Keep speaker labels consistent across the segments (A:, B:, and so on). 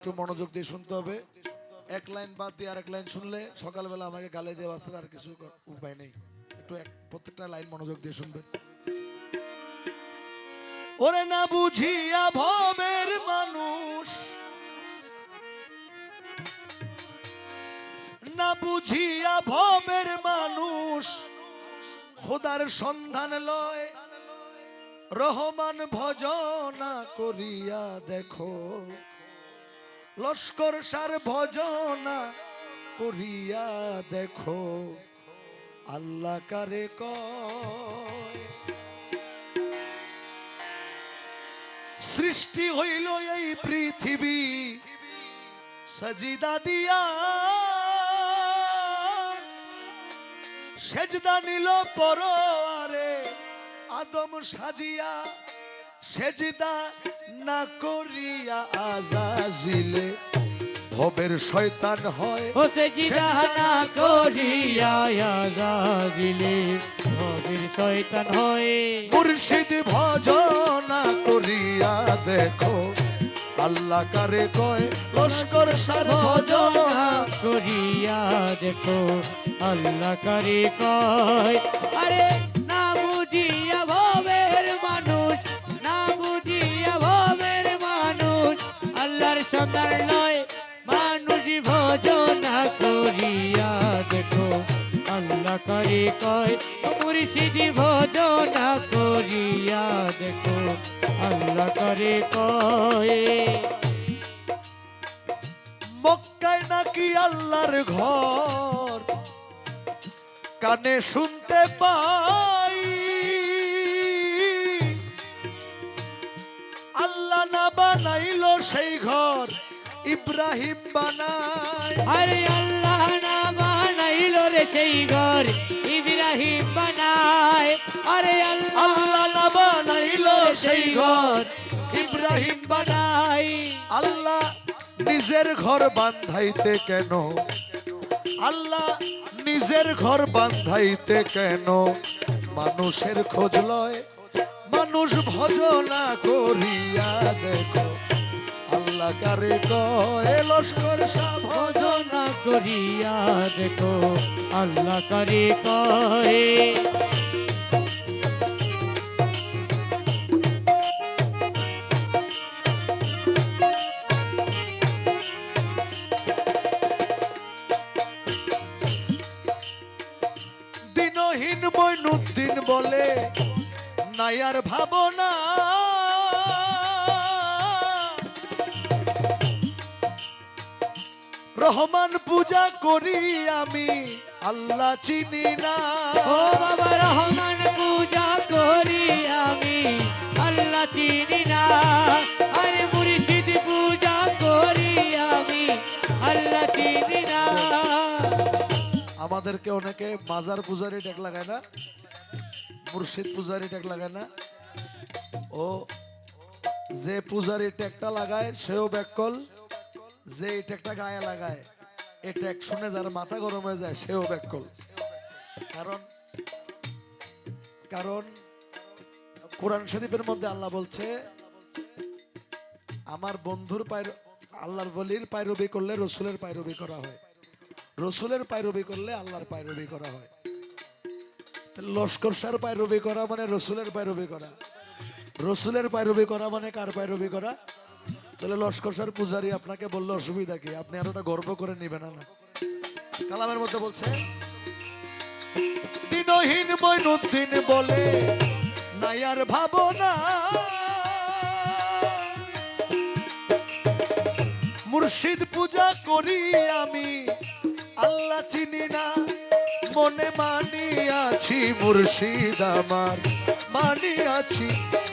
A: একটু মনোযোগ দিয়ে শুনতে হবে। এক লাইন বাদ দিয়ে আরেক লাইন শুনলে সকালবেলা আমাকে গালি দেওয়া আছে, আর কিছু উপায় নেই। একটু প্রত্যেকটা লাইন মনোযোগ দিয়ে শুনবেন। ওরে না বুঝিয়া ভবের মানুষ, না বুঝিয়া ভবের মানুষ খোদার সন্ধান লয়, রহমান ভজনা করিয়া দেখো, লস্কর সার ভজনা করিয়া দেখো, আল্লাহ কারে কয়। সৃষ্টি হইল এই পৃথিবী সাজিদা দিয়া, সেজদা নিল পরোয়ারে আদম সাজিয়া, সেজদা না করিয়া আজাজিলে ভবের শয়তান হয়।
B: ও সেজদা না করিয়া আজাজিলে ভবের শয়তান হয়।
A: মুর্শিদ ভজনা করিয়া দেখো, আল্লাহ কারে কয়। লস্কর সার ভজনা
B: করিয়া দেখো, আল্লাহ কারে কয়। আরে না বুঝিয়া ভবের মানুষ, না বুঝিয়া ভবের মানুষ আল্লাহর সন্ধান লয়, মানুষ ভজনা করিয়া দেখো, আল্লাহ কারে কয়। মুর্শিদ ভজনা করিয়া দেখো, আল্লাহ কারে কয়।
A: মক্কায় নাকি আল্লাহর ঘর, কানে শুনতে পাই, আল্লাহ না বানাইলো সেই ঘর, ইব্রাহিম বানায়।
B: আরে আল্লাহ না বানাইলো রে সেই ঘর, ইব্রাহিম বানায়। আরে
A: আল্লাহ না বানাইলো সেই ঘর, ইব্রাহিম বানায়। আল্লাহ নিজের ঘর বান্ধাইতে কেন, আল্লাহ নিজের ঘর বান্ধাইতে কেন মানুষের খোঁজ লয়। মানুষ ভজনা করিয়া দেখো, আল্লাহ কারে কয়। লস্কর শাহ
B: ভজনা করিয়া দেখো, আল্লাহ কারে কয়।
A: দিনহীন মইনুদ্দিন বলে নাই আর ভাবনা, রহমান পূজা করি আমি আল্লাহ চিনি না।
B: ও বাবা রহমান পূজা করি আমি আল্লাহ চিনি না। আরে মুর্শিদ পূজা করি আমি আল্লাহ চিনি না।
A: আমাদেরকে অনেকে মাজার পূজারি ট্যাগ লাগায় না, মুর্শিদ পূজারি ট্যাগ লাগায় না। ও যে পূজারি ট্যাগটা লাগায় সেও ব্যাককল, যে এই ট্যাগটা গায়ে লাগায় এই ট্যাগ শুনে যার মাথা গরম হয়ে যায় সেও ব্যাককল। কারণ কারণ কোরআন শরীফের মধ্যে আল্লাহ বলছে, আমার বন্ধুর আল্লাহর ওলির পায়রবি করলে রসুলের পায়রবি করা হয়, রসুলের পায়রবি করলে আল্লাহর পায়রবি করা হয়। লস্কর শাহর পায়রবি করা মানে রসুলের পায়রবি করা, রসুলের পায়রবি করা মানে কার পায়রবি করা? তাহলে লস্কর শাহর পূজারি আপনাকে বললে অসুবিধা কি? আপনি আর ওটা গর্ব করে নিবেন না। কালামের মধ্যে বলছে, দিনহীন মইনুদ্দিন বলে নাই আর ভাবনা, মুর্শিদ পূজা করি আমি আল্লাহ চিনি না। মনে মানিয়াছি মুর্শিদ আমার, মানিয়াছি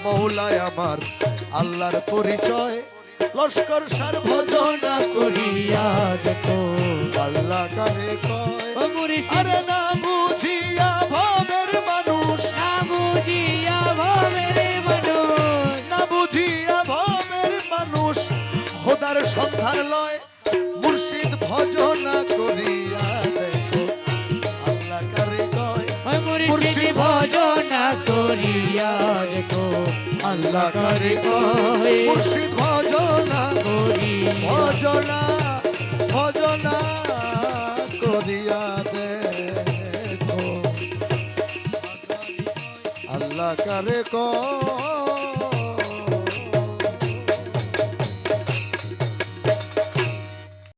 A: মৌলায় আমার আল্লাহর পরিচয়। লস্কর সার ভজনা করিয়া দেখো, আল্লাহ কারে কয়।
B: ও মুর্শিদ
A: আরে না বুঝিয়া ভবের মানুষ,
B: না বুঝিয়া ভবের মানুষ,
A: না বুঝিয়া ভবের মানুষ খোদার সন্ধান লয়, মুর্শিদ ভজনা করিয়া দেখো, আল্লাহ কারে কয়।
B: মুর্শিদ ভজনা করিয়া দেখো আল্লাহ করে কয়
A: মুর্শিদ ভজনা
B: করিয়া
A: ভজনা ভজনা করিয়া দেখো আল্লাহ করে কয়